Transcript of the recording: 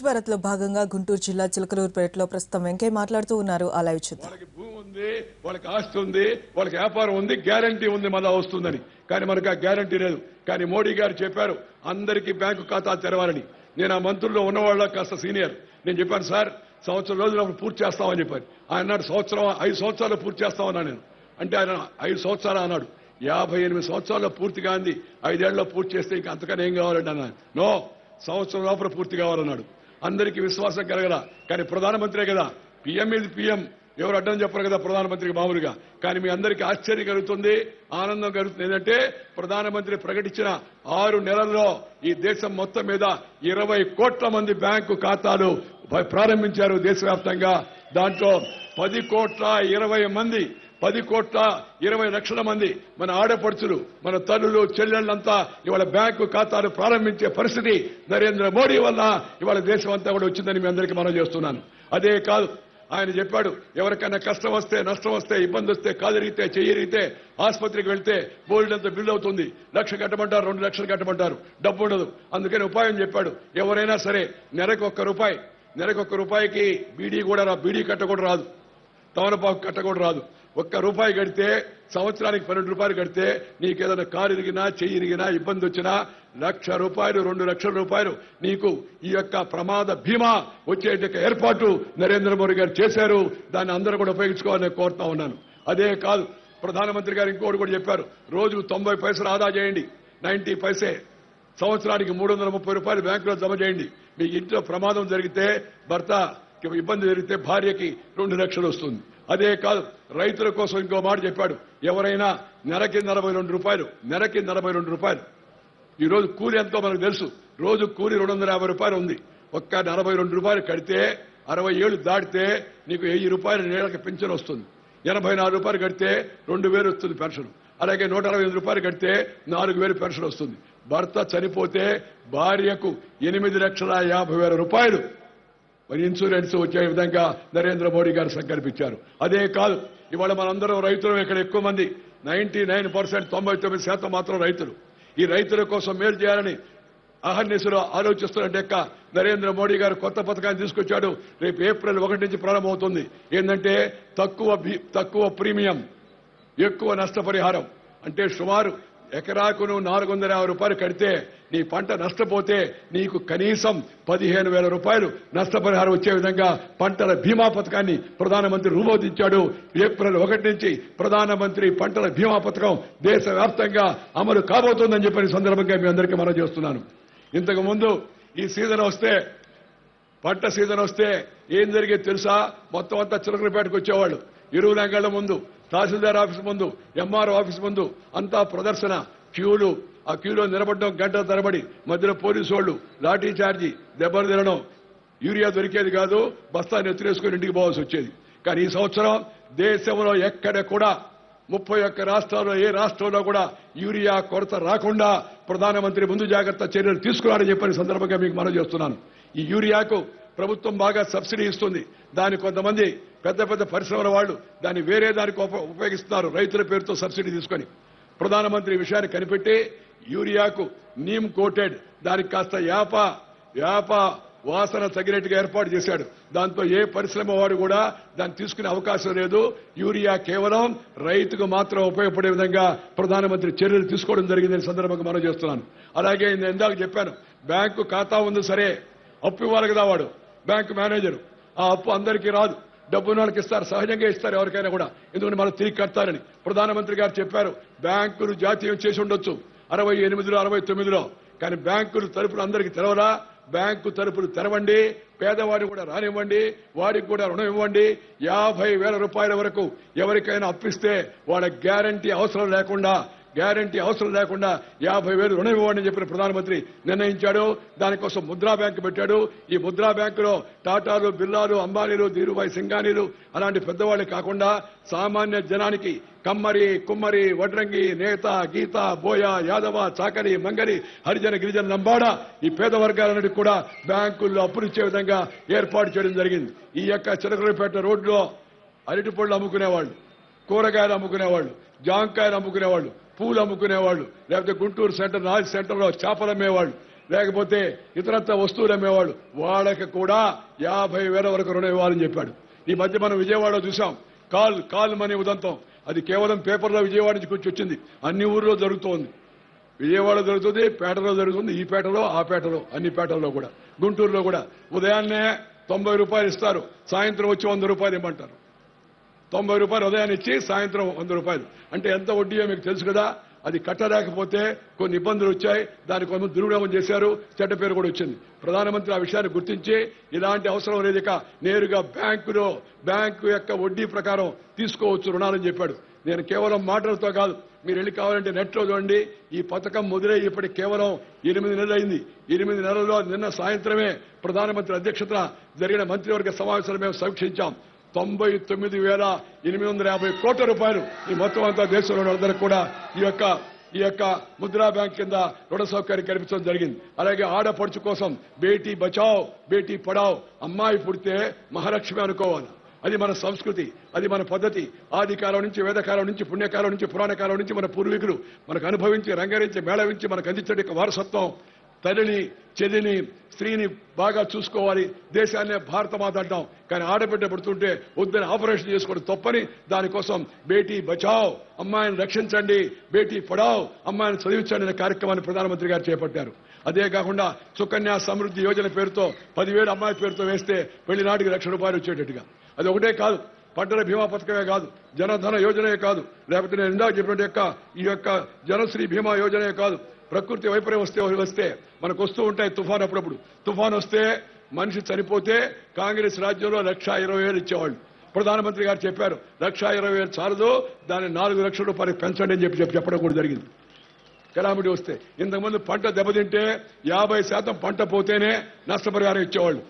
భారత్ లో భాగంగా గుంటూరు జిల్లా చిలకలూరుపేటలో ప్రస్తుతం వెంకయ్య మాట్లాడుతూ ఉన్నారు. ఆ లైవ్ చూద్దాం. వాళ్ళకి భూమి ఉంది, వాళ్ళకి ఆస్తి ఉంది, వాళ్ళకి వ్యాపారం ఉంది, గ్యారంటీ ఉంది మళ్ళా వస్తుందని. కానీ మనకు ఆ గ్యారంటీ లేదు. కానీ మోడీ గారు చెప్పారు అందరికీ బ్యాంకు ఖాతా తెరవాలని. నేను ఆ మంత్రుల్లో ఉన్నవాళ్ళ కాస్త సీనియర్. నేను చెప్పాను సార్ సంవత్సరం రోజులు పూర్తి చేస్తామని చెప్పాను. ఆయన అన్నాడు 5 సంవత్సరాలు పూర్తి చేస్తామన్నా నేను అంటే ఆయన 5 సంవత్సరాలు అన్నాడు. 58 సంవత్సరాల్లో పూర్తి కాంది 5 ఏళ్లలో పూర్తి చేస్తే ఇంకా అంతకన్నా ఏం కావాలండి అన్నాను. నో, సంవత్సరం లోపల పూర్తి కావాలన్నాడు. అందరికీ విశ్వాసం కలగల. కానీ ప్రధానమంత్రే కదా, పిఎం ఇది పిఎం, ఎవరు అడ్డం చెప్పరు కదా ప్రధానమంత్రికి మామూలుగా. కానీ మీ అందరికీ ఆశ్చర్యం కలుగుతుంది, ఆనందం కలుగుతుంది. ఏంటంటే ప్రధానమంత్రి ప్రకటించిన 6 నెలల్లో ఈ దేశం మొత్తం మీద 20 కోట్ల మంది బ్యాంకు ఖాతాలు ప్రారంభించారు దేశవ్యాప్తంగా. దాంట్లో 10 కోట్ల 20 లక్షల మంది మన ఆడపడుచులు, మన తల్లులు, చెల్లెళ్లంతా ఇవాళ బ్యాంకు ఖాతాలు ప్రారంభించే పరిస్థితి నరేంద్ర మోడీ వల్ల ఇవాళ దేశం అంతా కూడా వచ్చిందని మీ అందరికీ మనం చేస్తున్నాను. అదే కాదు, ఆయన చెప్పాడు ఎవరికైనా కష్టం వస్తే, నష్టం వస్తే, ఇబ్బంది వస్తే, కాదరిగితే, చెయ్యరిగితే ఆసుపత్రికి వెళ్తే బోల్డంత బిల్లు అవుతుంది. 1 లక్ష కట్టమంటారు, 2 లక్షలు కట్టమంటారు, డబ్బు ఉండదు. అందుకని ఉపాయం చెప్పాడు. ఎవరైనా సరే నెలకు 1 రూపాయికి బీడీ కట్ట కూడా రాదు, తమలపాకు కట్ట కూడా రాదు. 1 రూపాయి కడితే సంవత్సరానికి 12 రూపాయలు కడితే నీకేదైనా కారు ఇరిగినా, చెయ్యి ఇరిగినా, ఇబ్బంది వచ్చినా 1 లక్ష రూపాయలు, 2 లక్షల రూపాయలు నీకు ఈ యొక్క ప్రమాద బీమా వచ్చే ఏర్పాటు నరేంద్ర మోడీ గారు చేశారు. దాన్ని అందరూ కూడా ఉపయోగించుకోవాలని కోరుతా ఉన్నాను. అదే కాదు, ప్రధానమంత్రి గారు ఇంకోటి కూడా చెప్పారు. రోజుకు 90 పైసలు ఆదా చేయండి, 90 పైసే. సంవత్సరానికి 330 రూపాయలు బ్యాంకులో జమ చేయండి. మీ ఇంట్లో ప్రమాదం జరిగితే, భర్త ఇబ్బంది జరిగితే భార్యకి 2 లక్షలు వస్తుంది. అదే కాదు, రైతుల కోసం ఇంకో మాట చెప్పాడు. ఎవరైనా నెలకి 42 రూపాయలు. ఈ రోజు కూలి ఎంతో మనకు తెలుసు. రోజు కూలి 250 రూపాయలు ఉంది. 42 రూపాయలు కడితే 60 ఏళ్లు దాటితే నీకు 1000 రూపాయలు నెలకి పెన్షన్ వస్తుంది. 84 రూపాయలు కడితే 2000 వస్తుంది పెన్షన్. అలాగే 168 రూపాయలు కడితే 4000 పెన్షన్ వస్తుంది. భర్త చనిపోతే భార్యకు 8,50,000 రూపాయలు మరి ఇన్సూరెన్స్ వచ్చే విధంగా నరేంద్ర మోడీ గారు సంకల్పించారు. అదే కాదు, ఇవాళ మనందరం రైతులు. ఇక్కడ ఎక్కువ మంది 99%, 99% మాత్రం రైతులు. ఈ రైతుల కోసం మేలు చేయాలని అహర్నిశలో ఆలోచిస్తున్నట్టు నరేంద్ర మోడీ గారు కొత్త పథకాన్ని తీసుకొచ్చాడు. రేపు ఏప్రిల్ 1 నుంచి ప్రారంభమవుతుంది. ఏంటంటే తక్కువ ప్రీమియం, ఎక్కువ నష్టపరిహారం. అంటే సుమారు ఎకరాకు 450 రూపాయలు కడితే నీ పంట నష్టపోతే నీకు కనీసం 15,000 రూపాయలు నష్టపరిహారం వచ్చే విధంగా పంటల బీమా పథకాన్ని ప్రధానమంత్రి రూపొందించాడు. ఏప్రిల్ 1 నుంచి ప్రధానమంత్రి పంటల బీమా పథకం దేశవ్యాప్తంగా అమలు కాబోతోందని చెప్పిన సందర్భంగా మీ అందరికీ మనం చేస్తున్నాను. ఇంతకు ముందు ఈ సీజన్ వస్తే, పంట సీజన్ వస్తే ఏం జరిగేది తెలుసా? మొత్తం అంతా చిలకలపేటకు వచ్చేవాళ్ళు. ఎరువుల అంగళ్ల ముందు, తహసీల్దార్ ఆఫీస్ ముందు, ఎంఆర్ఓ ఆఫీస్ ముందు అంతా ప్రదర్శన, క్యూలు. ఆ క్యూలో నిలబడడం గంటల తరబడి, మధ్యలో పోలీసు వాళ్ళు లాఠీ చార్జీ, దెబ్బలు తినడం. యూరియా దొరికేది కాదు, బస్తాన్ని ఎత్తులేసుకుని ఇంటికి పోవాల్సి వచ్చేది. కానీ ఈ సంవత్సరం దేశంలో ఎక్కడ కూడా 31 రాష్ట్రాల్లో ఏ రాష్ట్రంలో కూడా యూరియా కొరత రాకుండా ప్రధానమంత్రి ముందు జాగ్రత్త చర్యలు తీసుకున్నారని చెప్పిన సందర్భంగా మీకు మనం చేస్తున్నాను. ఈ యూరియాకు ప్రభుత్వం బాగా సబ్సిడీ ఇస్తుంది. దాని కొంతమంది పెద్ద పరిశ్రమల వాళ్ళు దాన్ని వేరే దానికి ఉపయోగిస్తున్నారు, రైతుల పేరుతో సబ్సిడీ తీసుకొని. ప్రధానమంత్రి విషయాన్ని కనిపెట్టి యూరియాకు నీమ్ కోటెడ్, దానికి కాస్త యాప వాసన తగినట్టుగా ఏర్పాటు చేశాడు. దాంతో ఏ పరిశ్రమ వాడు కూడా దాన్ని తీసుకునే అవకాశం లేదు. యూరియా కేవలం రైతుకు మాత్రం ఉపయోగపడే విధంగా ప్రధానమంత్రి చర్యలు తీసుకోవడం జరిగిందని సందర్భంగా మనం చేస్తున్నాను. అలాగే నేను ఇందాక చెప్పాను, బ్యాంకు ఖాతా ఉంది సరే, అప్పు ఇవ్వాలి కదా వాడు బ్యాంకు మేనేజరు. ఆ అప్పు అందరికీ రాదు, డబ్బున్న వాళ్ళకి ఇస్తారు, సహజంగా ఇస్తారు ఎవరికైనా కూడా, ఎందుకంటే మనం తిరిగి కడతారని. ప్రధానమంత్రి గారు చెప్పారు బ్యాంకులు జాతీయం చేసి ఉండొచ్చు 68లో 69లో, కానీ బ్యాంకులు తలుపులు అందరికీ తెరవరా? బ్యాంకు తలుపులు తెరవండి, పేదవాడిని కూడా రానివ్వండి, వాడికి కూడా రుణం ఇవ్వండి. 50,000 రూపాయల వరకు ఎవరికైనా అప్పిస్తే వాళ్ళ గ్యారంటీ అవసరం లేకుండా 50,000 రుణం ఇవ్వండి అని చెప్పిన ప్రధానమంత్రి నిర్ణయించాడు. దానికోసం ముద్రా బ్యాంకు పెట్టాడు. ఈ ముద్రా బ్యాంకులో టాటాలు, బిర్లాలు, అంబానీలు, ధీరుభాయ్ సింఘానీలు అలాంటి పెద్దవాళ్ళు కాకుండా సామాన్య జనానికి కమ్మరి, కుమ్మరి, వడ్రంగి, నేత, గీత, బోయ, యాదవ, చాకరి, మంగలి, హరిజన, గిరిజన, లంబాడ ఈ పేద వర్గాలన్నిటికీ కూడా బ్యాంకుల్లో అప్పులిచ్చే విధంగా ఏర్పాటు చేయడం జరిగింది. ఈ యొక్క చిలకలపేట రోడ్లో అరటిపళ్ళు అమ్ముకునేవాళ్ళు, కూరగాయలు అమ్ముకునేవాళ్ళు, జాంకాయలు అమ్ముకునేవాళ్ళు, పూలు అమ్ముకునేవాళ్ళు, లేకపోతే గుంటూరు సెంటర్, నాజ్ సెంటర్లో చేపలు అమ్మేవాళ్ళు, లేకపోతే ఇతరత్ర వస్తువులు అమ్మేవాళ్ళు వాళ్ళకి కూడా 50,000 వరకు రుణం ఇవ్వాలని చెప్పాడు. ఈ మధ్య మనం విజయవాడలో చూసాం కాల్ మనీ ఉదంతం. అది కేవలం పేపర్లో విజయవాడ నుంచి కూర్చి వచ్చింది, అన్ని ఊర్లో జరుగుతోంది. విజయవాడ జరుగుతుంది, పేటలో జరుగుతుంది, ఈ పేటలో ఆ పేటలో అన్ని పేటల్లో కూడా. గుంటూరులో కూడా ఉదయాన్నే 90 రూపాయలు ఇస్తారు, సాయంత్రం వచ్చి 100 రూపాయలు ఇవ్వమంటారు. 90 రూపాయలు ఉదయాన్ని ఇచ్చి సాయంత్రం 100 రూపాయలు అంటే ఎంత వడ్డీయో మీకు తెలుసు కదా. అది కట్టలేకపోతే కొన్ని ఇబ్బందులు వచ్చాయి, దానికి కొంత దుర్వినియోగం చేశారు, చెడ్డ పేరు కూడా వచ్చింది. ప్రధానమంత్రి ఆ విషయాన్ని గుర్తించి ఇలాంటి అవసరం లేదు, ఇక నేరుగా బ్యాంకు యొక్క వడ్డీ ప్రకారం తీసుకోవచ్చు రుణాలని చెప్పాడు. నేను కేవలం మాటలతో కాదు, మీరు వెళ్ళి కావాలంటే నెట్లో చూడండి. ఈ పథకం మొదలై ఇప్పటికి కేవలం 8 నెలలు అయింది. 8 నెలల్లో నిన్న సాయంత్రమే ప్రధానమంత్రి అధ్యక్షతన జరిగిన మంత్రివర్గ సమావేశాలు మేము సమీక్షించాం. 99,850 కోట్ల రూపాయలు ఈ మొత్తం అంతా దేశంలో అందరికీ కూడా ఈ యొక్క ముద్రా బ్యాంక్ కింద రుణ సౌకర్యం కల్పించడం జరిగింది. అలాగే ఆడపడుచు కోసం బేటీ బచావ్ బేటీ పడావ్, అమ్మాయి పుడితే మహాలక్ష్మి అనుకోవాలి. అది మన సంస్కృతి, అది మన పద్ధతి. ఆది కాలం నుంచి, వేదకాలం నుంచి, పుణ్యకాలం నుంచి, పురాణ కాలం నుంచి మన పూర్వీకులు మనకు అనుభవించి, రంగరించి, మేళవించి మనకు అందించే వారసత్వం. తల్లిని, చెల్లిని, స్త్రీని బాగా చూసుకోవాలి. దేశాన్నే భారతమాత అంటాం, కానీ ఆడబిడ్డ పుడుతుంటే వద్దని ఆపరేషన్ చేసుకోవడం తప్పని దానికోసం బేటీ బచావ్, అమ్మాయిని రక్షించండి, బేటీ పడావ్, అమ్మాయిని చదివించండి అనే కార్యక్రమాన్ని ప్రధానమంత్రి గారు చేపట్టారు. అదే కాకుండా సుకన్య సమృద్ధి యోజన పేరుతో 10,000 అమ్మాయి పేరుతో వేస్తే పెళ్లి నాటికి ₹1,00,000 వచ్చేటట్టుగా. అది ఒకటే కాదు, పంటల బీమా పథకమే కాదు, జనధన యోజనే కాదు, లేకపోతే నేను ఇందాక చెప్పినట్టు ఈ యొక్క జనశ్రీ బీమా యోజనే కాదు. ప్రకృతి వైపరీయం వస్తే మనకు వస్తూ ఉంటాయి తుఫాన్. అప్పుడప్పుడు తుఫాన్ వస్తే మనిషి చనిపోతే కాంగ్రెస్ రాజ్యంలో 1,20,000 ఇచ్చేవాళ్ళు. ప్రధానమంత్రి గారు చెప్పారు 1,20,000 చాలదు, దాన్ని 4 లక్షల రూపాయలు పెంచండి అని చెప్పడం కూడా జరిగింది. కెలామిటీ వస్తే ఇంతకుముందు పంట దెబ్బతింటే 50% పంట పోతేనే నష్టపరిహారం ఇచ్చేవాళ్ళు.